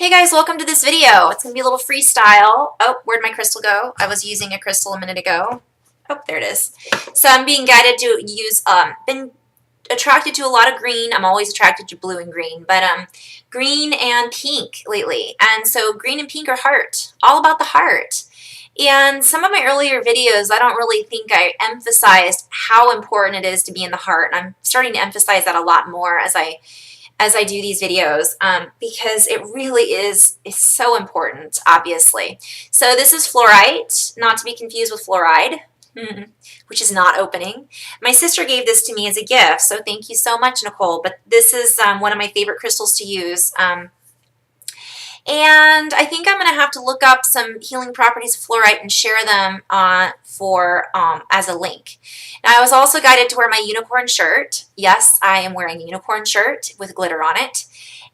Hey guys, welcome to this video. It's going to be a little freestyle. Oh, where'd my crystal go? I was using a crystal a minute ago. Oh, there it is. So I'm being guided to use, been attracted to a lot of green. I'm always attracted to blue and green, but green and pink lately. And so green and pink are heart, all about the heart. And some of my earlier videos, I don't really think I emphasized how important it is to be in the heart. And I'm starting to emphasize that a lot more as I do these videos because it really is so important, obviously. So this is fluorite, not to be confused with fluoride, which is not opening. My sister gave this to me as a gift, so thank you so much, Nicole. But this is one of my favorite crystals to use. And I think I'm going to have to look up some healing properties of fluorite and share them as a link. Now, I was also guided to wear my unicorn shirt. Yes, I am wearing a unicorn shirt with glitter on it.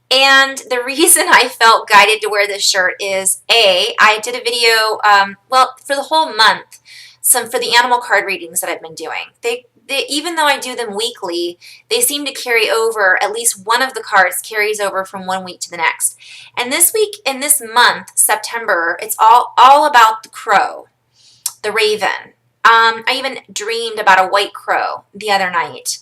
And the reason I felt guided to wear this shirt is, I did a video, well, for the whole month, for the animal card readings that I've been doing. Even though I do them weekly, they seem to carry over, at least one of the cards carries over from one week to the next. And this week, in this month, September, it's all about the crow, the raven. I even dreamed about a white crow the other night.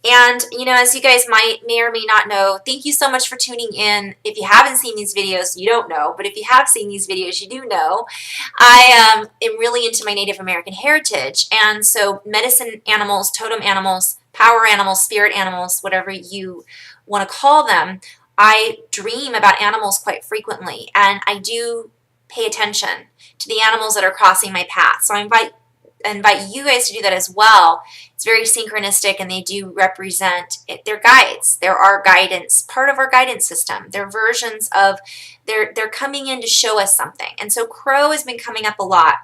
And, you know, as you guys may or may not know, thank you so much for tuning in. If you haven't seen these videos, you don't know. But if you have seen these videos, you do know. I am really into my Native American heritage. And so medicine animals, totem animals, power animals, spirit animals, whatever you want to call them, I dream about animals quite frequently. And I do pay attention to the animals that are crossing my path. So I invite you guys to do that as well. It's very synchronistic, and they do represent it. They're guides. They're our guidance, part of our guidance system. They're versions of, they're coming in to show us something. And so crow has been coming up a lot.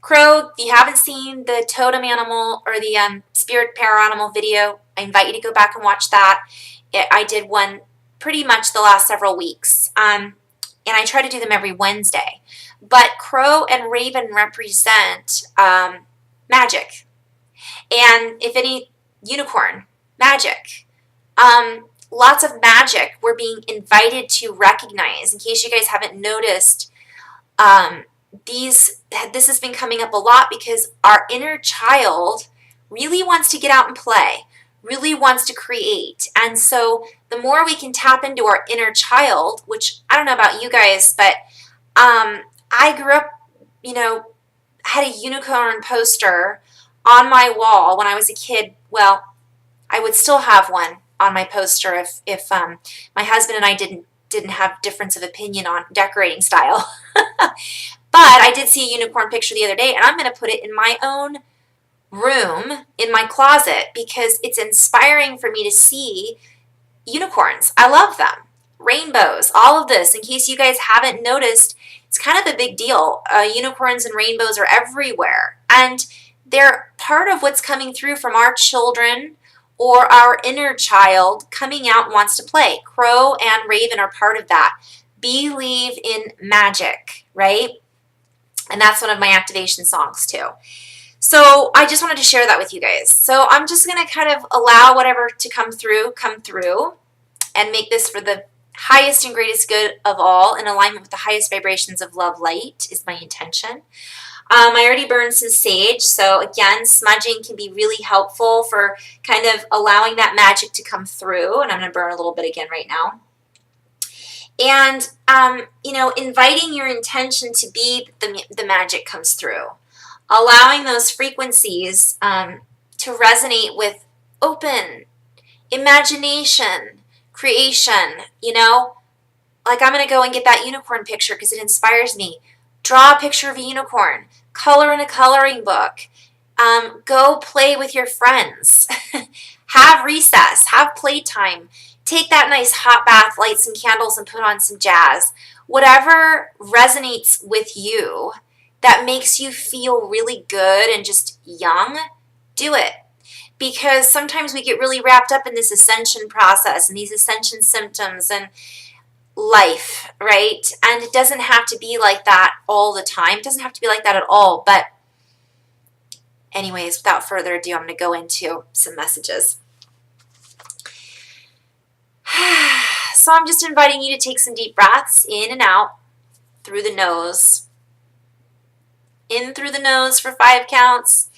Crow, if you haven't seen the totem animal or the spirit power animal video, I invite you to go back and watch that. I did one pretty much the last several weeks. And I try to do them every Wednesday. But crow and raven represent magic. And if any, unicorn, magic. Lots of magic we're being invited to recognize. In case you guys haven't noticed, this has been coming up a lot because our inner child really wants to get out and play, really wants to create. And so the more we can tap into our inner child, which I don't know about you guys, but I grew up, you know, had a unicorn poster on my wall when I was a kid. Well, I would still have one on my poster if my husband and I didn't have difference of opinion on decorating style. But I did see a unicorn picture the other day, and I'm going to put it in my own room in my closet because it's inspiring for me to see unicorns. I love them. Rainbows, all of this. In case you guys haven't noticed, it's kind of a big deal. Unicorns and rainbows are everywhere. And they're part of what's coming through from our children or our inner child coming out and wants to play. Crow and raven are part of that. Believe in magic, right? And that's one of my activation songs too. So I just wanted to share that with you guys. So I'm just going to kind of allow whatever to come through, and make this for the highest and greatest good of all, in alignment with the highest vibrations of love light is my intention. I already burned some sage, so again, smudging can be really helpful for kind of allowing that magic to come through, and I'm going to burn a little bit again right now. And, you know, inviting your intention to be the magic comes through. Allowing those frequencies to resonate with open imagination, creation, you know, like I'm going to go and get that unicorn picture because it inspires me. Draw a picture of a unicorn, color in a coloring book, go play with your friends, have recess, have playtime, take that nice hot bath, light some candles, and put on some jazz. Whatever resonates with you that makes you feel really good and just young, do it. Because sometimes we get really wrapped up in this ascension process and these ascension symptoms and life, right? And it doesn't have to be like that all the time. It doesn't have to be like that at all. But anyways, without further ado, I'm going to go into some messages. So I'm just inviting you to take some deep breaths in and out through the nose. In through the nose for 5 counts.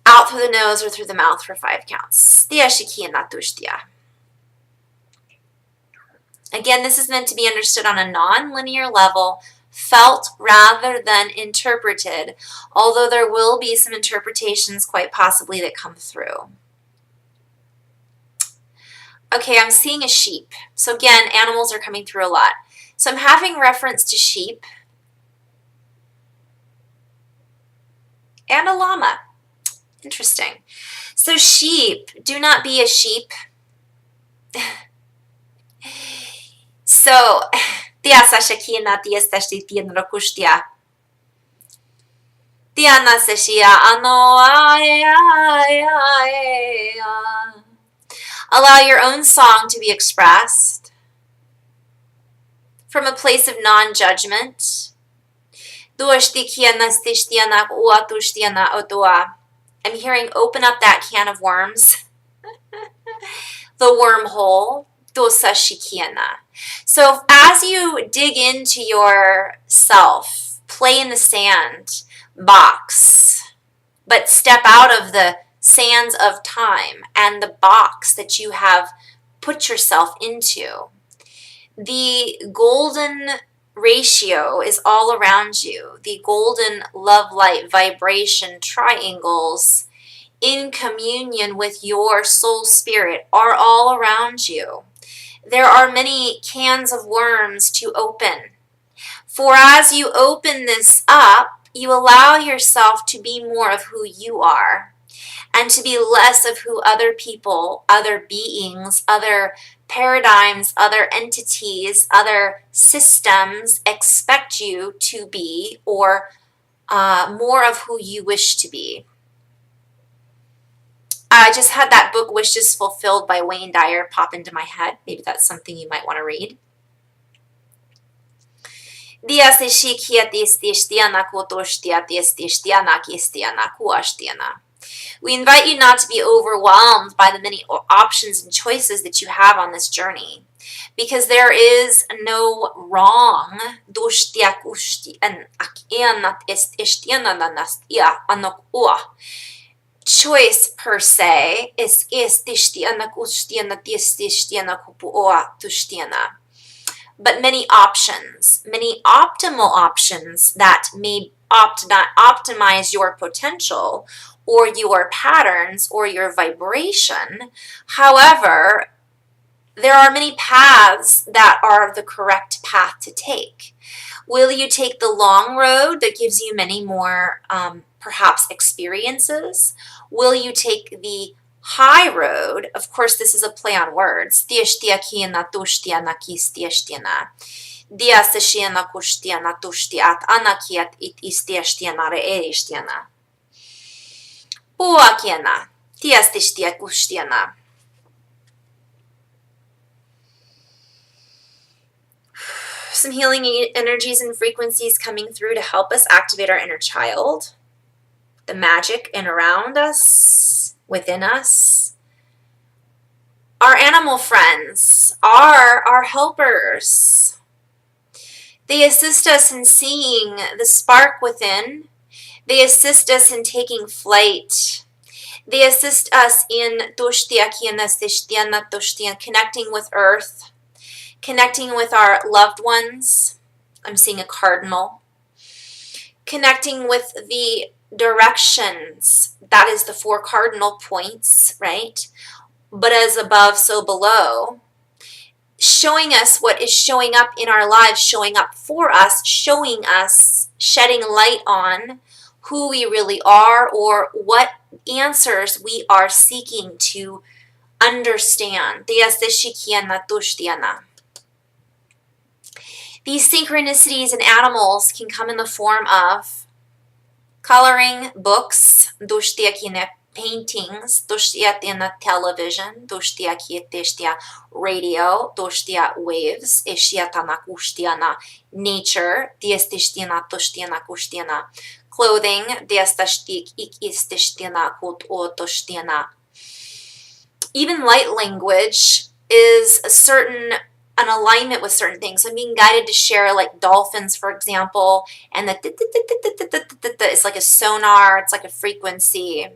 Out through the nose or through the mouth for 5 counts. Again, this is meant to be understood on a non-linear level, felt rather than interpreted, although there will be some interpretations quite possibly that come through. Okay, I'm seeing a sheep. So again, animals are coming through a lot. So I'm having reference to sheep and a llama. Interesting. So sheep, do not be a sheep. So, Tiasa Shakina Tiestashi Tienrokushtia. Tiana Seshia Ano. Allow your own song to be expressed from a place of non-judgment. I'm hearing open up that can of worms, the wormhole. So as you dig into yourself, play in the sand box, but step out of the sands of time and the box that you have put yourself into, the golden ratio is all around you. The golden love light vibration triangles in communion with your soul spirit are all around you. There are many cans of worms to open. For as you open this up, you allow yourself to be more of who you are and to be less of who other people, other beings, other paradigms, other entities, other systems expect you to be, or more of who you wish to be. I just had that book, Wishes Fulfilled by Wayne Dyer, pop into my head. Maybe that's something you might want to read. We invite you not to be overwhelmed by the many options and choices that you have on this journey, because there is no wrong. Choice per se but many options, many optimal options that may optimize your potential or your patterns or your vibration. However, there are many paths that are the correct path to take. Will you take the long road that gives you many more perhaps experiences? Will you take the high road? Of course, this is a play on words. Some healing energies and frequencies coming through to help us activate our inner child, the magic in around us, within us. Our animal friends are our helpers. They assist us in seeing the spark within. They assist us in taking flight. They assist us in connecting with earth, connecting with our loved ones. I'm seeing a cardinal. Connecting with the directions. That is the 4 cardinal points, right? But as above, so below. Showing us what is showing up in our lives, showing up for us, showing us, shedding light on who we really are or what answers we are seeking to understand. These synchronicities in animals can come in the form of coloring books, paintings, television, radio, waves, nature, clothing, even light language, is an alignment with certain things. I'm being guided to share like dolphins, for example, and it's like a sonar, it's like a frequency.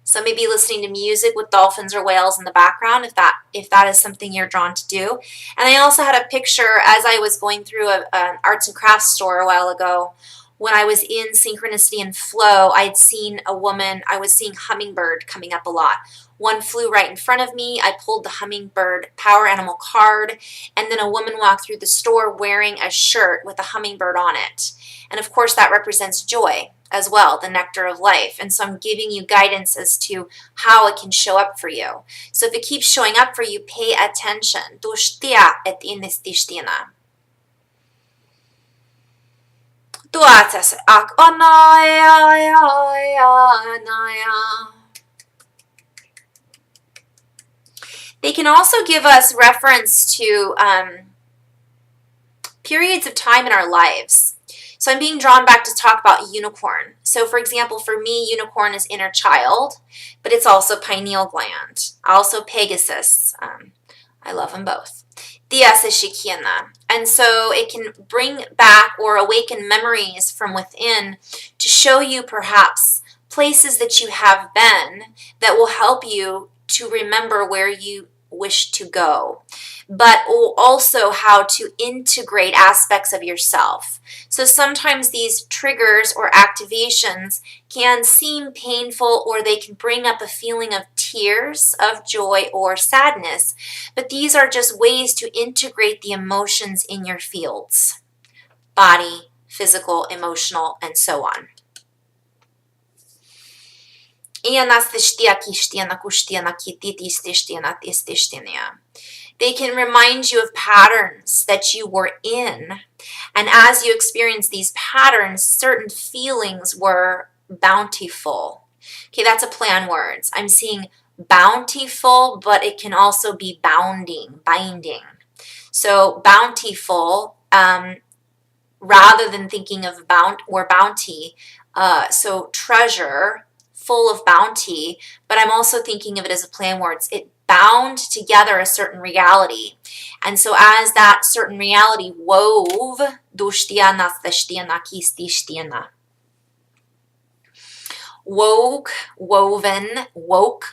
So maybe listening to music with dolphins or whales in the background, if that is something you're drawn to do. And I also had a picture as I was going through an arts and crafts store a while ago. When I was in synchronicity and flow, I had seen a woman, I was seeing hummingbird coming up a lot. One flew right in front of me. I pulled the hummingbird power animal card, and then a woman walked through the store wearing a shirt with a hummingbird on it. And of course, that represents joy as well, the nectar of life. And so I'm giving you guidance as to how it can show up for you. So if it keeps showing up for you, pay attention. They can also give us reference to periods of time in our lives. So I'm being drawn back to talk about unicorn. So for example, for me, unicorn is inner child, but it's also pineal gland, also Pegasus. I love them both. And so it can bring back or awaken memories from within to show you perhaps places that you have been that will help you to remember where you wish to go, but also how to integrate aspects of yourself. So sometimes these triggers or activations can seem painful, or they can bring up a feeling of tears, of joy, or sadness, but these are just ways to integrate the emotions in your fields: body, physical, emotional, and so on. They can remind you of patterns that you were in, and as you experience these patterns, certain feelings were bountiful. Okay, that's a play on words. I'm seeing bountiful, but it can also be binding. So bountiful, rather than thinking of bounty, so treasure, full of bounty, but I'm also thinking of it as a play on words. It bound together a certain reality. And so as that certain reality woke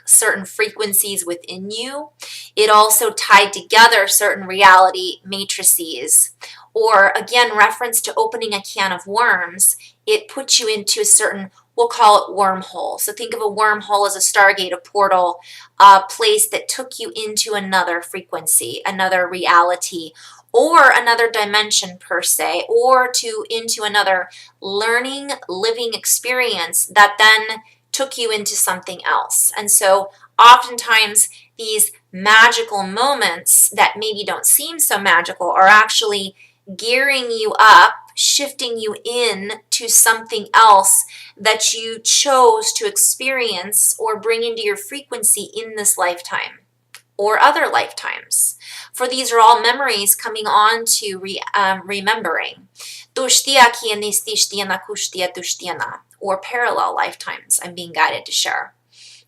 certain frequencies within you, it also tied together certain reality matrices. Or again, reference to opening a can of worms, it puts you into a certain, we'll call it wormhole. So think of a wormhole as a stargate, a portal, a place that took you into another frequency, another reality, or another dimension per se, or into another learning, living experience that then took you into something else. And so oftentimes these magical moments that maybe don't seem so magical are actually gearing you up, shifting you in to something else that you chose to experience or bring into your frequency in this lifetime or other lifetimes. For these are all memories coming on to remembering. Or parallel lifetimes I'm being guided to share.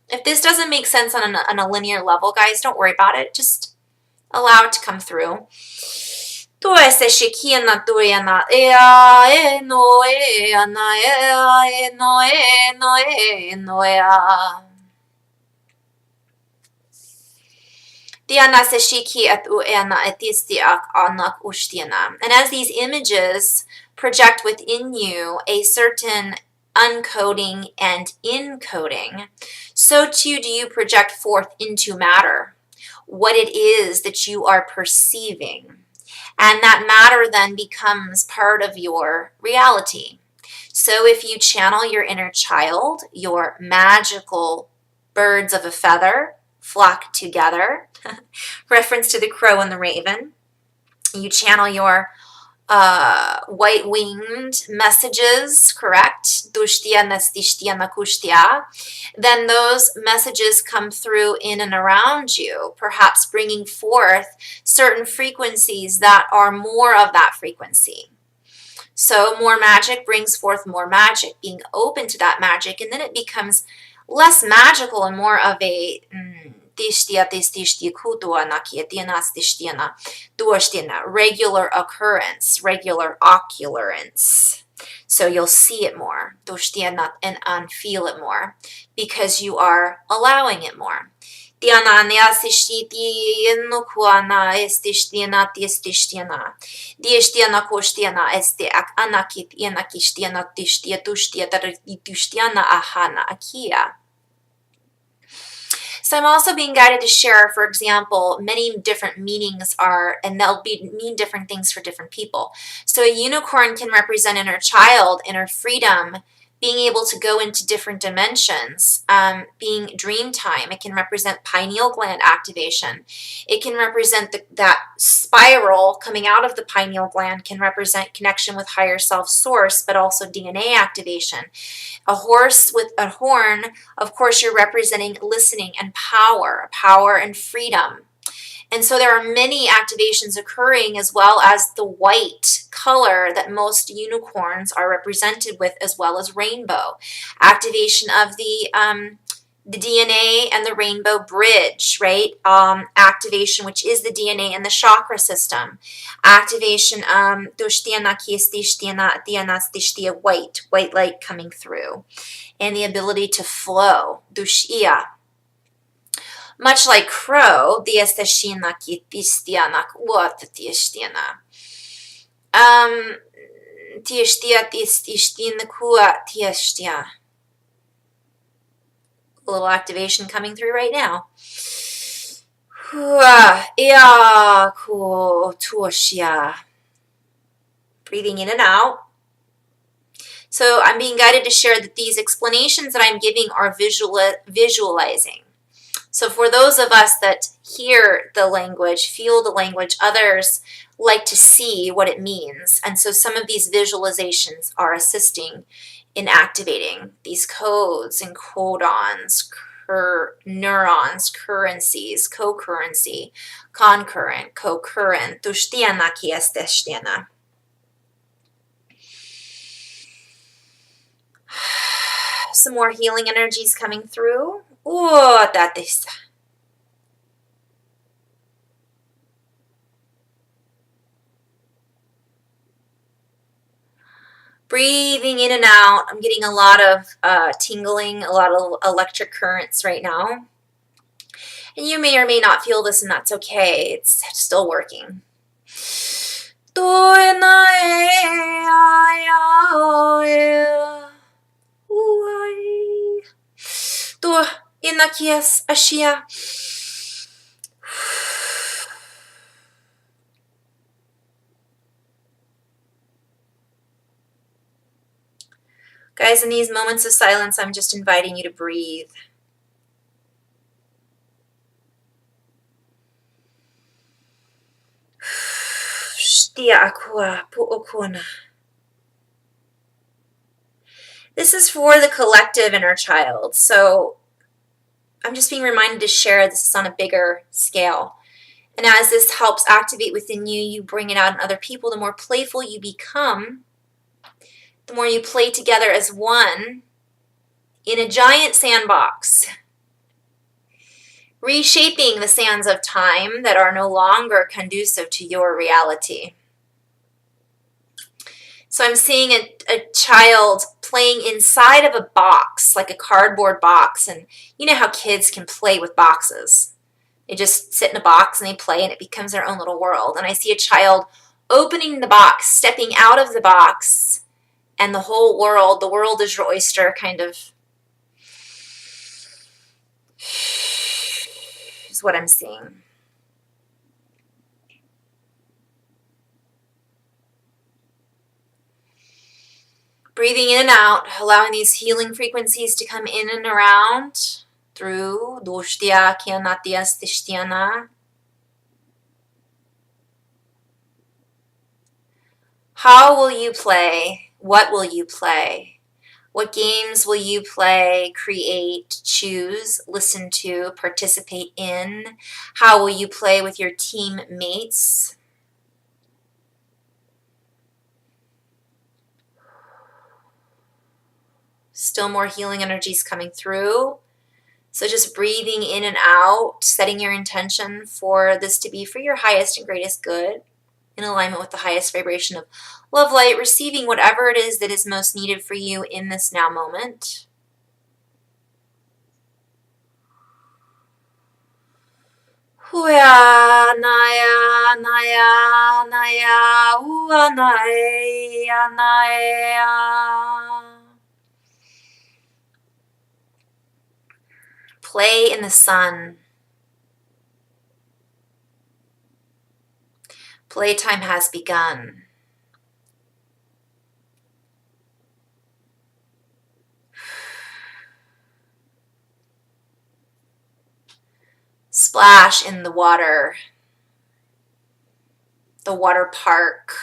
If this doesn't make sense on a linear level, guys, don't worry about it. Just allow it to come through. And as these images project within you a certain uncoding and encoding, so too do you project forth into matter what it is that you are perceiving. And that matter then becomes part of your reality. So if you channel your inner child, your magical birds of a feather flock together, reference to the crow and the raven. You channel your white-winged messages, correct? Then those messages come through in and around you, perhaps bringing forth certain frequencies that are more of that frequency. So more magic brings forth more magic, being open to that magic, and then it becomes less magical and more of a Regular occurrence, regular occurrence. So you'll see it more, and feel it more because you are allowing it more. So I'm also being guided to share, for example, many different meanings are, and they'll mean different things for different people. So a unicorn can represent inner child, inner freedom, being able to go into different dimensions, being dream time. It can represent pineal gland activation. It can represent that spiral coming out of the pineal gland can represent connection with higher self source, but also DNA activation. A horse with a horn, of course, you're representing listening and power and freedom. And so there are many activations occurring, as well as the white color that most unicorns are represented with, as well as rainbow. Activation of the DNA and the rainbow bridge, right? Activation, which is the DNA and the chakra system. Activation, white light coming through. And the ability to flow, dushia. Much like crow, tiestashina. A little activation coming through right now. Breathing in and out. So I'm being guided to share that these explanations that I'm giving are visualizing. So for those of us that hear the language, feel the language, others like to see what it means. And so some of these visualizations are assisting in activating these codes and codons, neurons, currencies, co-currency, concurrent, co-current, tushtiana kiesteshtiana. Some more healing energies coming through. Breathing in and out. I'm getting a lot of tingling, a lot of electric currents right now. And you may or may not feel this, and that's okay. It's still working. Guys, in these moments of silence, I'm just inviting you to breathe. This is for the collective inner child. So I'm just being reminded to share this is on a bigger scale. And as this helps activate within you, you bring it out in other people. The more playful you become, the more you play together as one in a giant sandbox, reshaping the sands of time that are no longer conducive to your reality. So I'm seeing a child playing inside of a box, like a cardboard box. And you know how kids can play with boxes. They just sit in a box and they play and it becomes their own little world. And I see a child opening the box, stepping out of the box, and the whole world, the world is your oyster, kind of is what I'm seeing. Breathing in and out, allowing these healing frequencies to come in and around through Doshtia Kianatia Stishtiana. How will you play? What will you play? What games will you play, create, choose, listen to, participate in? How will you play with your teammates? Still more healing energies coming through. So just breathing in and out, setting your intention for this to be for your highest and greatest good, in alignment with the highest vibration of love light, receiving whatever it is that is most needed for you in this now moment. Huya naya naya naya hua naya naya. Play in the sun. Playtime has begun. Splash in the water park.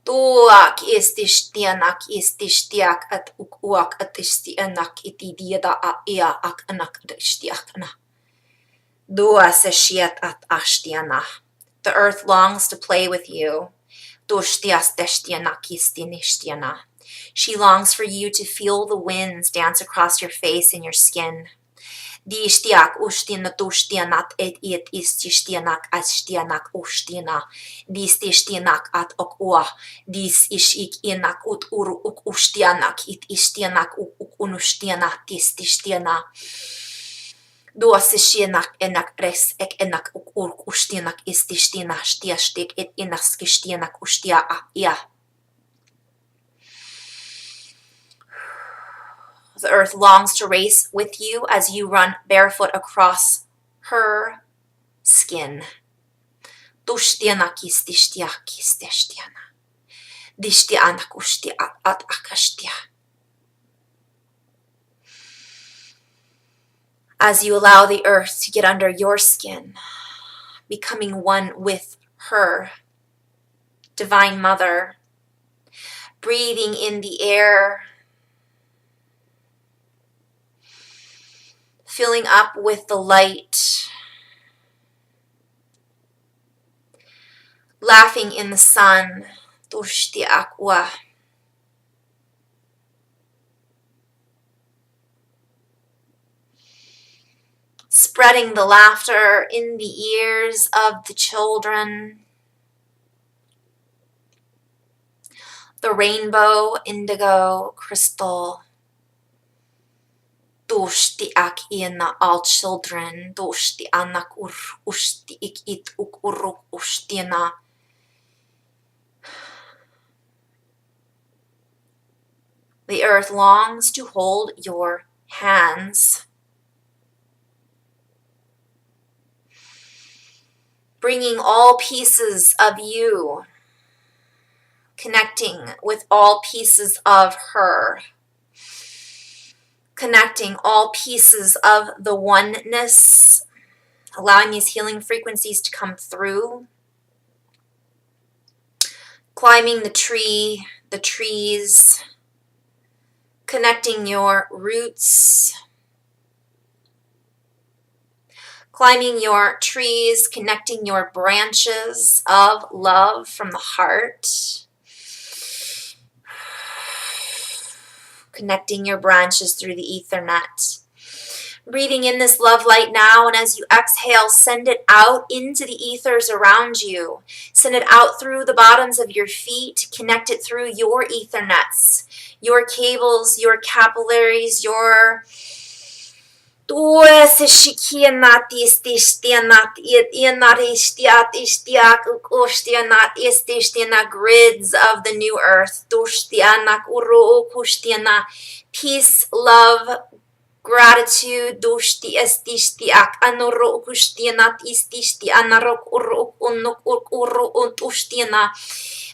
Tuak istishtianak istishtiak at uak atishtianak itidiada a ia ak anak ishtiakana. Dua seshiat at ashtiana. The earth longs to play with you. Dushtias deshtianak istinishtiana. She longs for you to feel the winds dance across your face and your skin. Dishtiak ushtina tushtianak et istishtianak ashtianak ushtina. Distishtianak at okua. Dis ishik inak ut uru uk ushtianak it ishtianak uk unushtianak distishtiana. Duasishianak enak res ek enak uk urk ushtianak istishtina shtiashtik et inaskishtianak ushtia a ia. The earth longs to race with you as you run barefoot across her skin. Tushtiana kistishtia kistishtiana. Dishtiana kushtia at akashtia. As you allow the earth to get under your skin, becoming one with her, Divine Mother, breathing in the air, filling up with the light, laughing in the sun, Tushti Akwa. Spreading the laughter in the ears of the children. The rainbow, indigo, crystal. Doshti ak ina all children. Doshti anak ur ushti ik it uk uruk ushtina. The earth longs to hold your hands. Bringing all pieces of you, connecting with all pieces of her, connecting all pieces of the oneness, allowing these healing frequencies to come through, climbing the tree, the trees, connecting your roots, climbing your trees, connecting your branches of love from the heart. Connecting your branches through the ether net. Breathing in this love light now, and as you exhale, send it out into the ethers around you. Send it out through the bottoms of your feet. Connect it through your ether nets, your cables, your capillaries, your grids of the new earth. Peace, love, gratitude.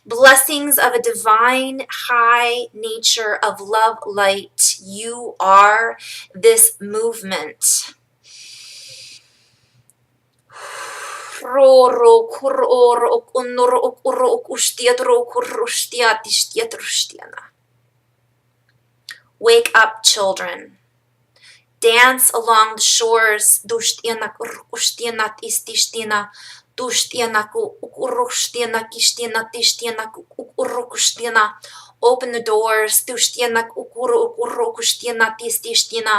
Blessings of a divine high nature of love light. You are this movement. Wake up, children. Dance along the shores. Dushtianak urkushtianak istishtina. Dushtianak ukurushtianak ishtianak tishtianak ukurukushtina. Open the doors. Dushtianak ukurukushtianak istishtina.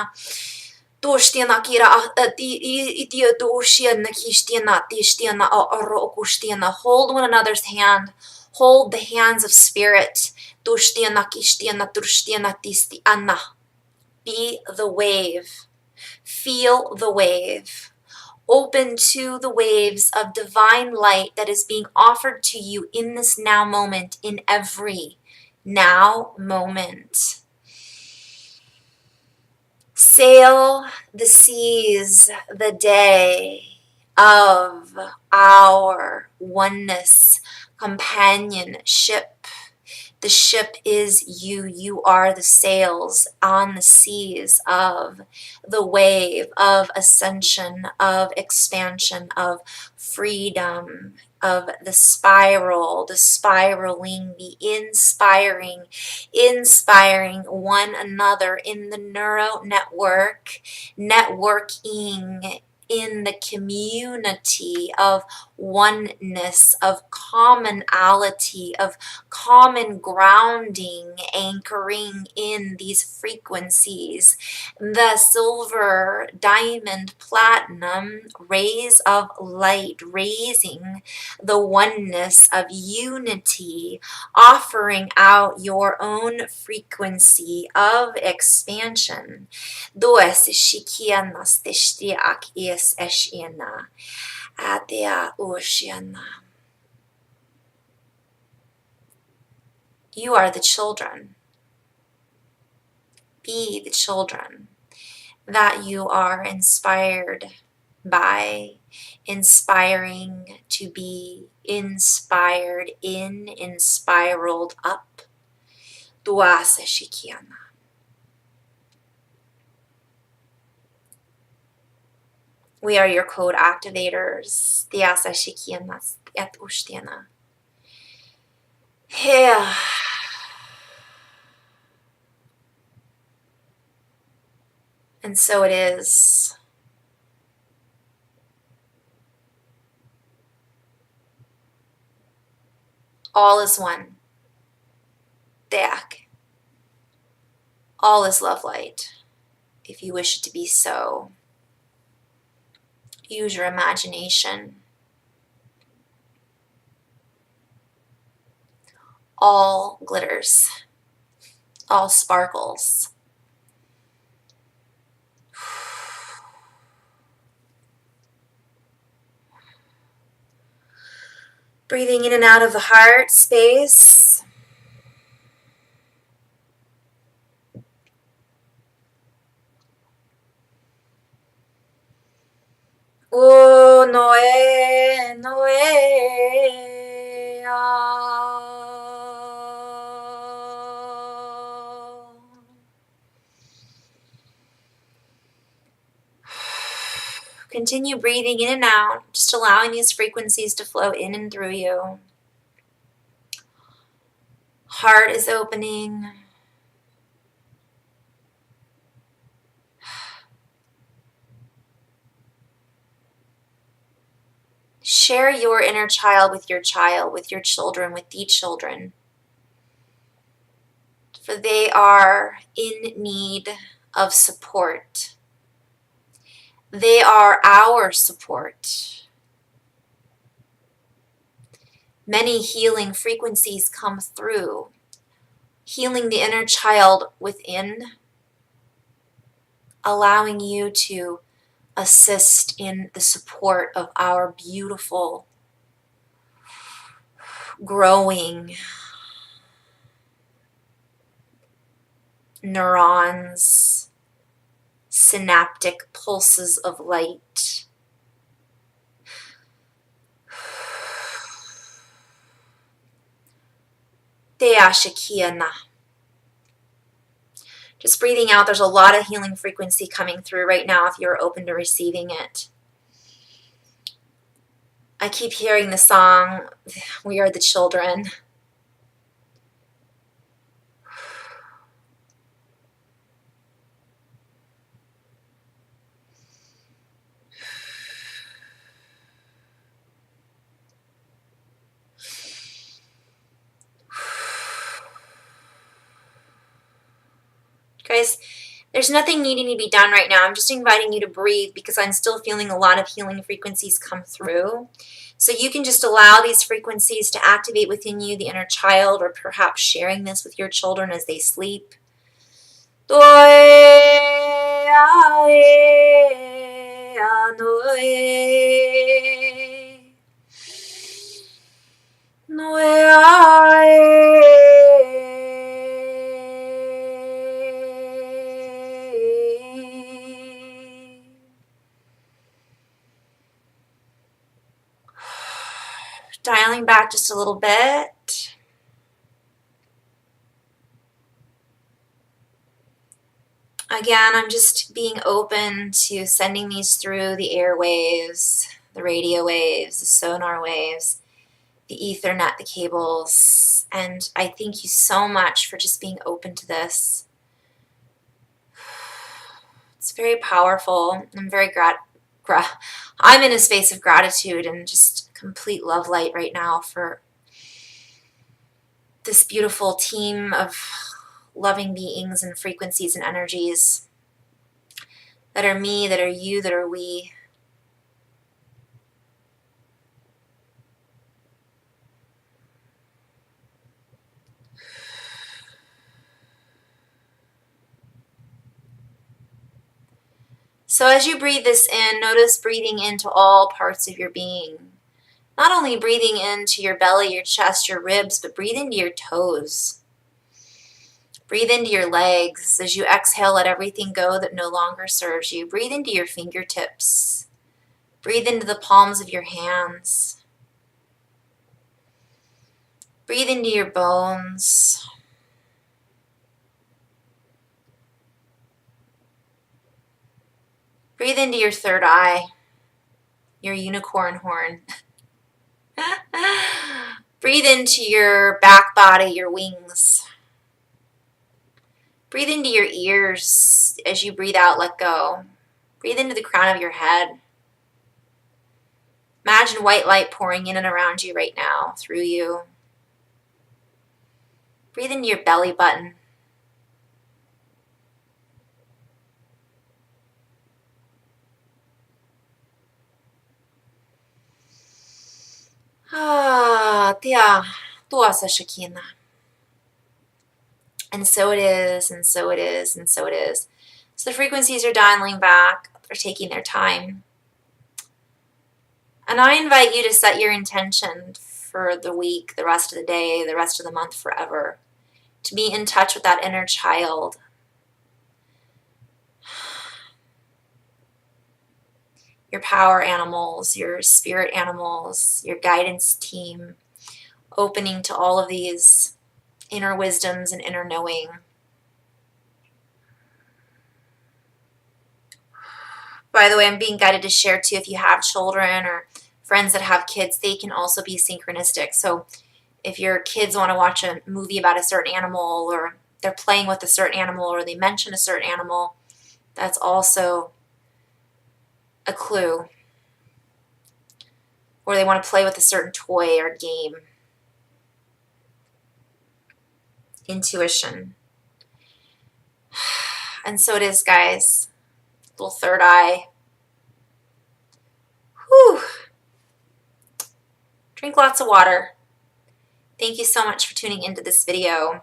Dushtianak ira idia dushianak ishtianak tishtianak ukushtina. Hold one another's hand. Hold the hands of spirit. Dushtianak ishtianak dushtianak tistiana. Be the wave. Feel the wave. Open to the waves of divine light that is being offered to you in this now moment, in every now moment. Sail the seas the day of our oneness, companionship. The ship is you. You are the sails on the seas of the wave of ascension, of expansion, of freedom, of the spiral, the spiraling, the inspiring one another in the neuro network, networking in the community of oneness, of commonality, of common grounding, anchoring in these frequencies. The silver, diamond, platinum, rays of light, raising the oneness of unity, offering out your own frequency of expansion. Dues shikianas teshtiak is eshiana. Atea ushiana. You are the children. Be the children that you are inspired by, inspiring to be inspired in, inspiraled up. Duase shikiana. We are your code activators. Diasa shikiana et ushtiana. Yeah. And so it is. All is one. Deak. All is love light. If you wish it to be so, use your imagination. All glitters. All sparkles. Breathing in and out of the heart space. Oh, Noé, Noé. Continue breathing in and out, just allowing these frequencies to flow in and through you. Heart is opening. Share your inner child, with your children, with the children. For they are in need of support. They are our support. Many healing frequencies come through, healing the inner child within, allowing you to assist in the support of our beautiful, growing neurons, synaptic pulses of light. Teashikiana. Just breathing out, there's a lot of healing frequency coming through right now if you're open to receiving it. I keep hearing the song, We Are the Children. Guys, there's nothing needing to be done right now. I'm just inviting you to breathe because I'm still feeling a lot of healing frequencies come through. So you can just allow these frequencies to activate within you, the inner child, or perhaps sharing this with your children as they sleep. Dialing back just a little bit. Again, I'm just being open to sending these through the airwaves, the radio waves, the sonar waves, the Ethernet, the cables. And I thank you so much for just being open to this. It's very powerful. I'm very I'm in a space of gratitude and just complete love light right now for this beautiful team of loving beings and frequencies and energies that are me, that are you, that are we. So as you breathe this in, notice breathing into all parts of your being. Not only breathing into your belly, your chest, your ribs, but breathe into your toes. Breathe into your legs. As you exhale, let everything go that no longer serves you. Breathe into your fingertips. Breathe into the palms of your hands. Breathe into your bones. Breathe into your third eye, your unicorn horn. Breathe into your back body, your wings. Breathe into your ears. As you breathe out, let go. Breathe into the crown of your head. Imagine white light pouring in and around you right now, through you. Breathe into your belly button. Tia, tuossa Shakina. And so it is, and so it is, and so it is. So the frequencies are dialing back. They're taking their time. And I invite you to set your intention for the week, the rest of the day, the rest of the month, forever. To be in touch with that inner child. Your power animals, your spirit animals, your guidance team. Opening to all of these inner wisdoms and inner knowing. By the way, I'm being guided to share too, if you have children or friends that have kids, they can also be synchronistic. So if your kids want to watch a movie about a certain animal, or they're playing with a certain animal, or they mention a certain animal, that's also a clue. Or they want to play with a certain toy or game. Intuition. And so it is, guys. Little third eye. Whew. Drink lots of water. Thank you so much for tuning into this video.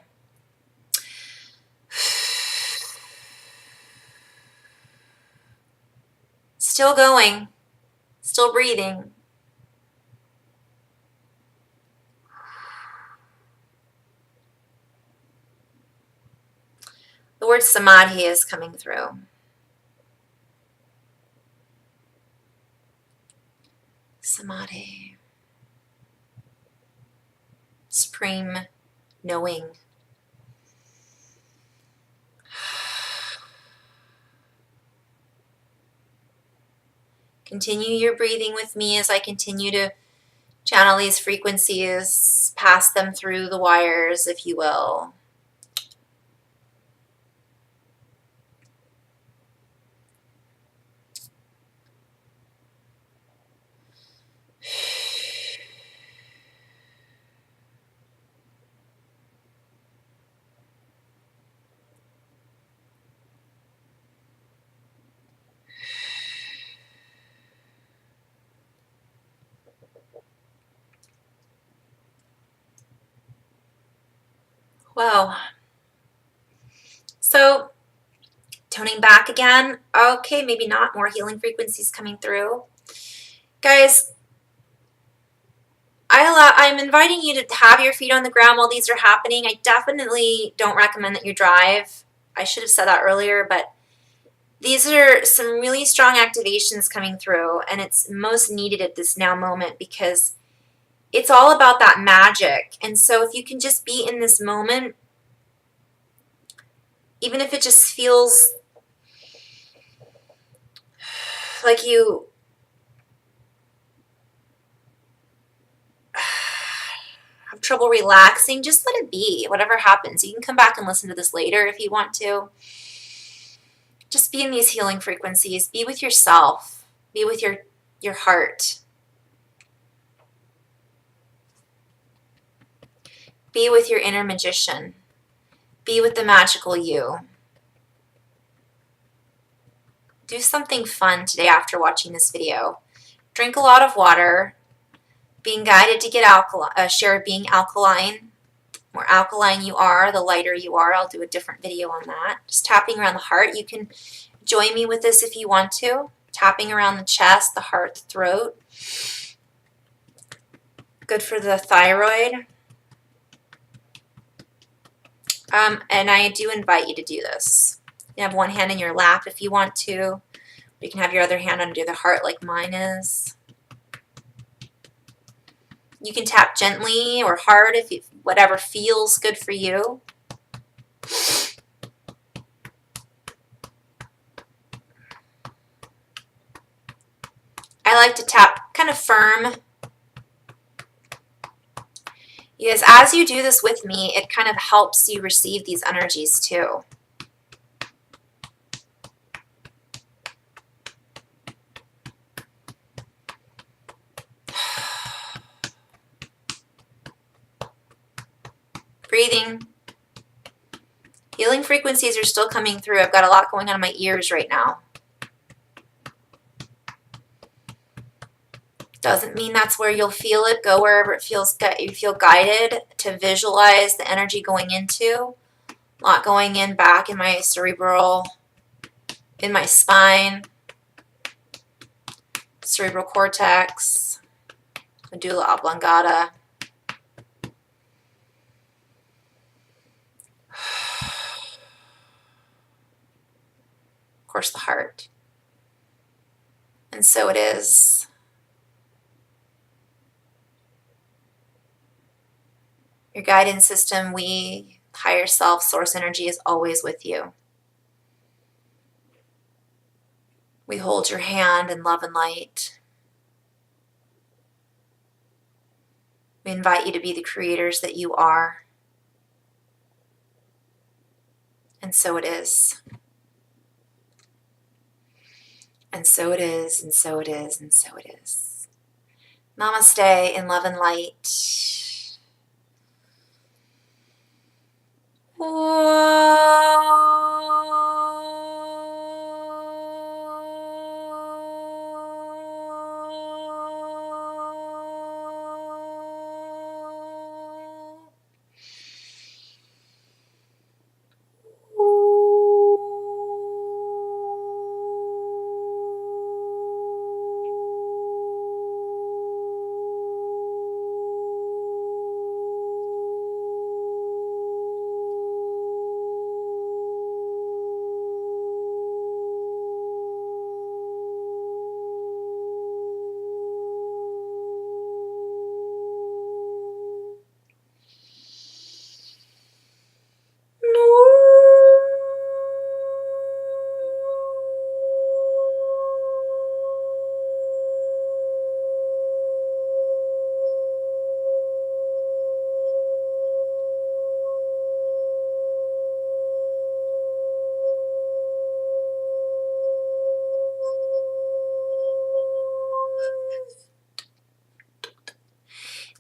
Still going. Still breathing. The word samadhi is coming through. Samadhi. Supreme knowing. Continue your breathing with me as I continue to channel these frequencies, pass them through the wires, if you will. Wow. So toning back again. Okay, maybe not. More healing frequencies coming through. Guys, I'm inviting you to have your feet on the ground while these are happening. I definitely don't recommend that you drive. I should have said that earlier, but these are some really strong activations coming through, and it's most needed at this now moment because it's all about that magic. And so if you can just be in this moment, even if it just feels like you have trouble relaxing, just let it be. Whatever happens, you can come back and listen to this later if you want to. Just be in these healing frequencies. Be with yourself. Be with your heart. Be with your inner magician. Be with the magical you. Do something fun today after watching this video. Drink a lot of water. Being guided to get share being alkaline. The more alkaline you are, the lighter you are. I'll do a different video on that. Just tapping around the heart. You can join me with this if you want to. Tapping around the chest, the heart, the throat. Good for the thyroid. And I do invite you to do this. You have one hand in your lap if you want to. You can have your other hand under the heart like mine is. You can tap gently or hard if whatever feels good for you. I like to tap kind of firm. Because as you do this with me, it kind of helps you receive these energies too. Breathing. Healing frequencies are still coming through. I've got a lot going on in my ears right now. Doesn't mean that's where you'll feel it. Go wherever it feels you feel guided to visualize the energy going into. A lot going in back in my cerebral, in my spine, cerebral cortex, medulla oblongata. Of course, the heart. And so it is. Your guidance system, we, higher self, source energy is always with you. We hold your hand in love and light. We invite you to be the creators that you are. And so it is. And so it is, and so it is, and so it is. Namaste in love and light.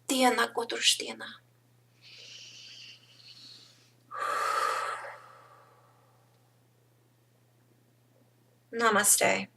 Diana Koturstiana. Namaste.